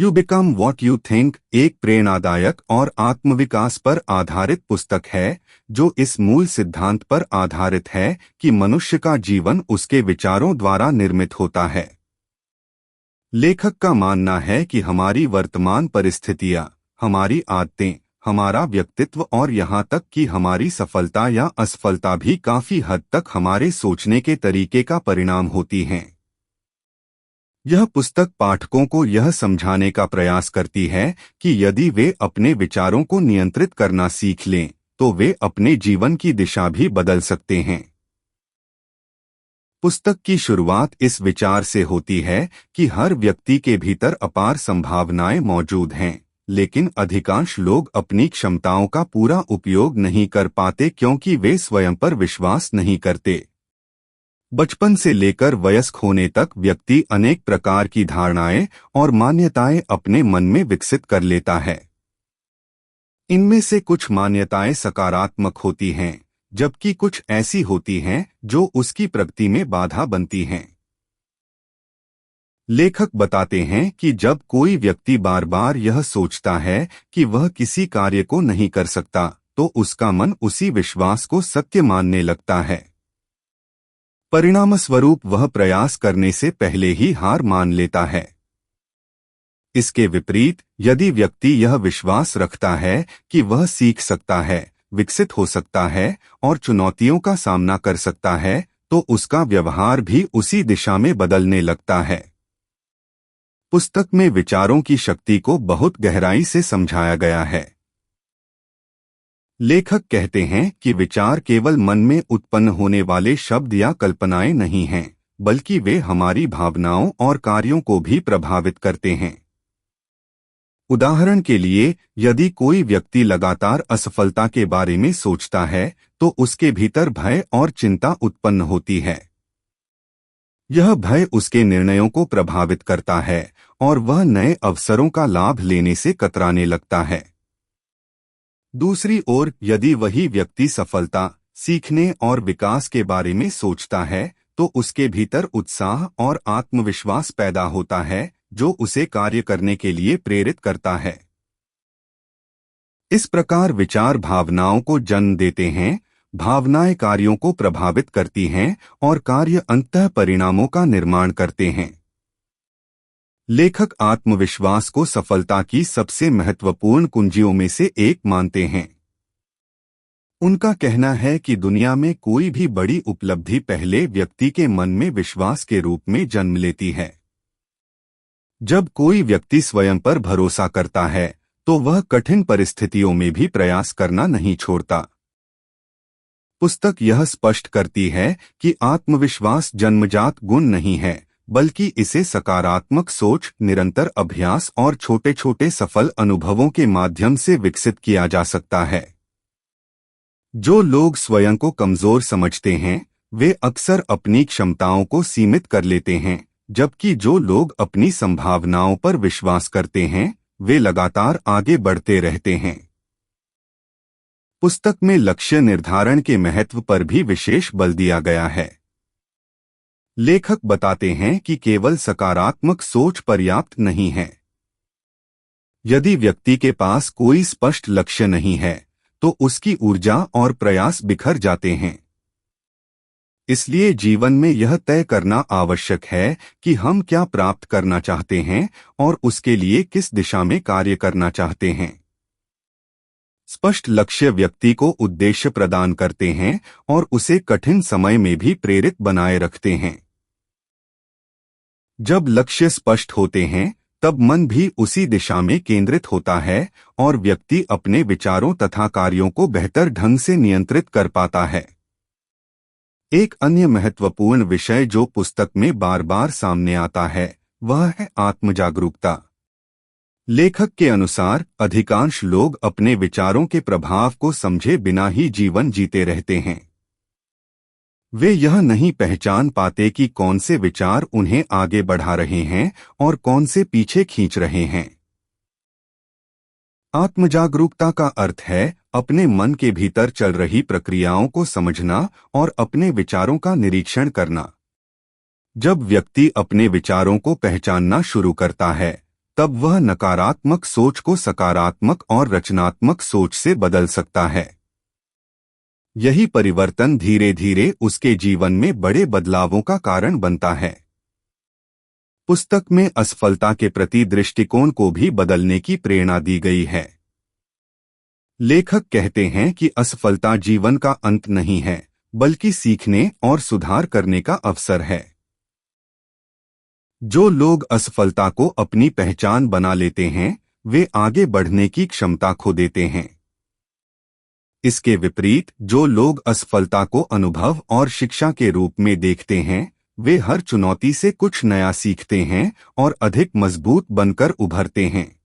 You become what you think एक प्रेरणादायक और आत्मविकास पर आधारित पुस्तक है जो इस मूल सिद्धांत पर आधारित है कि मनुष्य का जीवन उसके विचारों द्वारा निर्मित होता है। लेखक का मानना है कि हमारी वर्तमान परिस्थितियां, हमारी आदतें, हमारा व्यक्तित्व और यहाँ तक कि हमारी सफलता या असफलता भी काफी हद तक हमारे सोचने के तरीके का परिणाम होती हैं। यह पुस्तक पाठकों को यह समझाने का प्रयास करती है कि यदि वे अपने विचारों को नियंत्रित करना सीख लें तो वे अपने जीवन की दिशा भी बदल सकते हैं। पुस्तक की शुरुआत इस विचार से होती है कि हर व्यक्ति के भीतर अपार संभावनाएं मौजूद हैं, लेकिन अधिकांश लोग अपनी क्षमताओं का पूरा उपयोग नहीं कर पाते क्योंकि वे स्वयं पर विश्वास नहीं करते। बचपन से लेकर वयस्क होने तक व्यक्ति अनेक प्रकार की धारणाएं और मान्यताएं अपने मन में विकसित कर लेता है। इनमें से कुछ मान्यताएं सकारात्मक होती हैं, जबकि कुछ ऐसी होती हैं जो उसकी प्रगति में बाधा बनती हैं। लेखक बताते हैं कि जब कोई व्यक्ति बार बार यह सोचता है कि वह किसी कार्य को नहीं कर सकता, तो उसका मन उसी विश्वास को सत्य मानने लगता है। परिणामस्वरूप वह प्रयास करने से पहले ही हार मान लेता है। इसके विपरीत, यदि व्यक्ति यह विश्वास रखता है कि वह सीख सकता है, विकसित हो सकता है और चुनौतियों का सामना कर सकता है, तो उसका व्यवहार भी उसी दिशा में बदलने लगता है। पुस्तक में विचारों की शक्ति को बहुत गहराई से समझाया गया है। लेखक कहते हैं कि विचार केवल मन में उत्पन्न होने वाले शब्द या कल्पनाएं नहीं हैं, बल्कि वे हमारी भावनाओं और कार्यों को भी प्रभावित करते हैं। उदाहरण के लिए, यदि कोई व्यक्ति लगातार असफलता के बारे में सोचता है, तो उसके भीतर भय और चिंता उत्पन्न होती है। यह भय उसके निर्णयों को प्रभावित करता है और वह नए अवसरों का लाभ लेने से कतराने लगता है। दूसरी ओर, यदि वही व्यक्ति सफलता, सीखने और विकास के बारे में सोचता है, तो उसके भीतर उत्साह और आत्मविश्वास पैदा होता है, जो उसे कार्य करने के लिए प्रेरित करता है। इस प्रकार विचार भावनाओं को जन्म देते हैं, भावनाएं कार्यों को प्रभावित करती हैं और कार्य अंततः परिणामों का निर्माण करते हैं। लेखक आत्मविश्वास को सफलता की सबसे महत्वपूर्ण कुंजियों में से एक मानते हैं। उनका कहना है कि दुनिया में कोई भी बड़ी उपलब्धि पहले व्यक्ति के मन में विश्वास के रूप में जन्म लेती है। जब कोई व्यक्ति स्वयं पर भरोसा करता है, तो वह कठिन परिस्थितियों में भी प्रयास करना नहीं छोड़ता। पुस्तक यह स्पष्ट करती है कि आत्मविश्वास जन्मजात गुण नहीं है, बल्कि इसे सकारात्मक सोच, निरंतर अभ्यास और छोटे छोटे सफल अनुभवों के माध्यम से विकसित किया जा सकता है। जो लोग स्वयं को कमजोर समझते हैं, वे अक्सर अपनी क्षमताओं को सीमित कर लेते हैं, जबकि जो लोग अपनी संभावनाओं पर विश्वास करते हैं, वे लगातार आगे बढ़ते रहते हैं। पुस्तक में लक्ष्य निर्धारण के महत्व पर भी विशेष बल दिया गया है। लेखक बताते हैं कि केवल सकारात्मक सोच पर्याप्त नहीं है। यदि व्यक्ति के पास कोई स्पष्ट लक्ष्य नहीं है, तो उसकी ऊर्जा और प्रयास बिखर जाते हैं। इसलिए जीवन में यह तय करना आवश्यक है कि हम क्या प्राप्त करना चाहते हैं और उसके लिए किस दिशा में कार्य करना चाहते हैं। स्पष्ट लक्ष्य व्यक्ति को उद्देश्य प्रदान करते हैं और उसे कठिन समय में भी प्रेरित बनाए रखते हैं। जब लक्ष्य स्पष्ट होते हैं, तब मन भी उसी दिशा में केंद्रित होता है और व्यक्ति अपने विचारों तथा कार्यों को बेहतर ढंग से नियंत्रित कर पाता है। एक अन्य महत्वपूर्ण विषय जो पुस्तक में बार बार सामने आता है, वह है आत्मजागरूकता। लेखक के अनुसार अधिकांश लोग अपने विचारों के प्रभाव को समझे बिना ही जीवन जीते रहते हैं। वे यह नहीं पहचान पाते कि कौन से विचार उन्हें आगे बढ़ा रहे हैं और कौन से पीछे खींच रहे हैं। आत्मजागरूकता का अर्थ है अपने मन के भीतर चल रही प्रक्रियाओं को समझना और अपने विचारों का निरीक्षण करना। जब व्यक्ति अपने विचारों को पहचानना शुरू करता है, तब वह नकारात्मक सोच को सकारात्मक और रचनात्मक सोच से बदल सकता है। यही परिवर्तन धीरे धीरे उसके जीवन में बड़े बदलावों का कारण बनता है। पुस्तक में असफलता के प्रति दृष्टिकोण को भी बदलने की प्रेरणा दी गई है। लेखक कहते हैं कि असफलता जीवन का अंत नहीं है, बल्कि सीखने और सुधार करने का अवसर है। जो लोग असफलता को अपनी पहचान बना लेते हैं, वे आगे बढ़ने की क्षमता खो देते हैं। इसके विपरीत जो लोग असफलता को अनुभव और शिक्षा के रूप में देखते हैं, वे हर चुनौती से कुछ नया सीखते हैं और अधिक मजबूत बनकर उभरते हैं।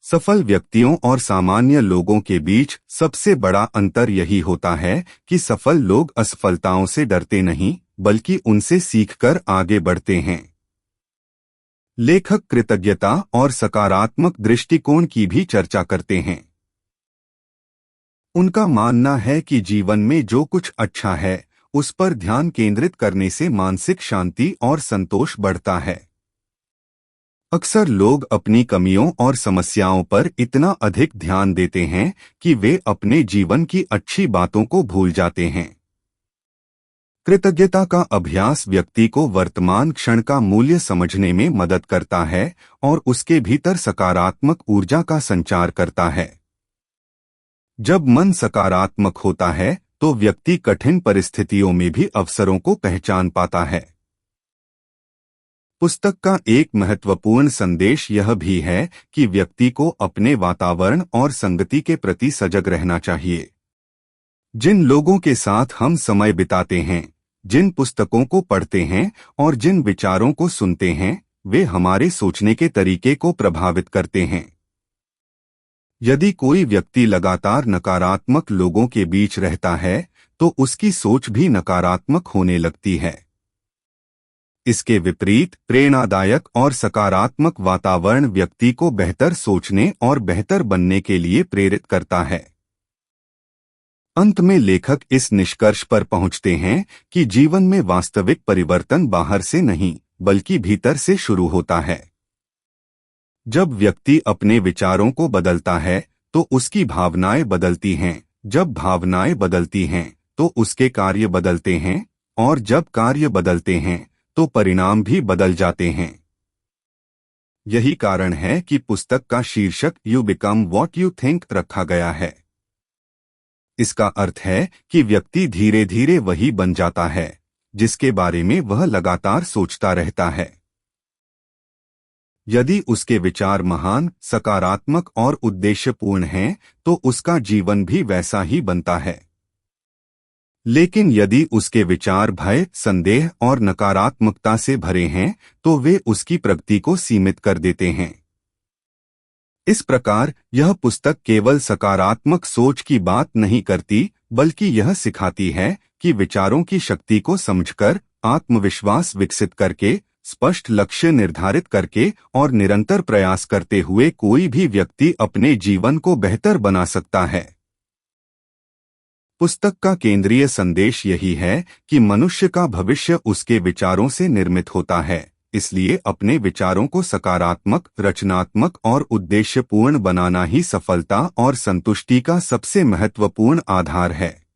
सफल व्यक्तियों और सामान्य लोगों के बीच सबसे बड़ा अंतर यही होता है कि सफल लोग असफलताओं से डरते नहीं, बल्कि उनसे सीखकर आगे बढ़ते हैं। लेखक कृतज्ञता और सकारात्मक दृष्टिकोण की भी चर्चा करते हैं। उनका मानना है कि जीवन में जो कुछ अच्छा है, उस पर ध्यान केंद्रित करने से मानसिक शांति और संतोष बढ़ता है। अक्सर लोग अपनी कमियों और समस्याओं पर इतना अधिक ध्यान देते हैं कि वे अपने जीवन की अच्छी बातों को भूल जाते हैं। कृतज्ञता का अभ्यास व्यक्ति को वर्तमान क्षण का मूल्य समझने में मदद करता है और उसके भीतर सकारात्मक ऊर्जा का संचार करता है। जब मन सकारात्मक होता है, तो व्यक्ति कठिन परिस्थितियों में भी अवसरों को पहचान पाता है। पुस्तक का एक महत्वपूर्ण संदेश यह भी है कि व्यक्ति को अपने वातावरण और संगति के प्रति सजग रहना चाहिए। जिन लोगों के साथ हम समय बिताते हैं, जिन पुस्तकों को पढ़ते हैं और जिन विचारों को सुनते हैं, वे हमारे सोचने के तरीके को प्रभावित करते हैं। यदि कोई व्यक्ति लगातार नकारात्मक लोगों के बीच रहता है, तो उसकी सोच भी नकारात्मक होने लगती है। इसके विपरीत प्रेरणादायक और सकारात्मक वातावरण व्यक्ति को बेहतर सोचने और बेहतर बनने के लिए प्रेरित करता है। अंत में लेखक इस निष्कर्ष पर पहुंचते हैं कि जीवन में वास्तविक परिवर्तन बाहर से नहीं, बल्कि भीतर से शुरू होता है। जब व्यक्ति अपने विचारों को बदलता है, तो उसकी भावनाएं बदलती हैं। जब भावनाएं बदलती हैं, तो उसके कार्य बदलते हैं, और जब कार्य बदलते हैं, तो परिणाम भी बदल जाते हैं। यही कारण है कि पुस्तक का शीर्षक you become what you think रखा गया है। इसका अर्थ है कि व्यक्ति धीरे धीरे वही बन जाता है, जिसके बारे में वह लगातार सोचता रहता है। यदि उसके विचार महान, सकारात्मक और उद्देश्यपूर्ण हैं, तो उसका जीवन भी वैसा ही बनता है। लेकिन यदि उसके विचार भय, संदेह और नकारात्मकता से भरे हैं, तो वे उसकी प्रगति को सीमित कर देते हैं। इस प्रकार यह पुस्तक केवल सकारात्मक सोच की बात नहीं करती, बल्कि यह सिखाती है कि विचारों की शक्ति को समझकर, आत्मविश्वास विकसित करके, स्पष्ट लक्ष्य निर्धारित करके और निरंतर प्रयास करते हुए कोई भी व्यक्ति अपने जीवन को बेहतर बना सकता है। पुस्तक का केंद्रीय संदेश यही है कि मनुष्य का भविष्य उसके विचारों से निर्मित होता है, इसलिए अपने विचारों को सकारात्मक, रचनात्मक और उद्देश्यपूर्ण बनाना ही सफलता और संतुष्टि का सबसे महत्वपूर्ण आधार है।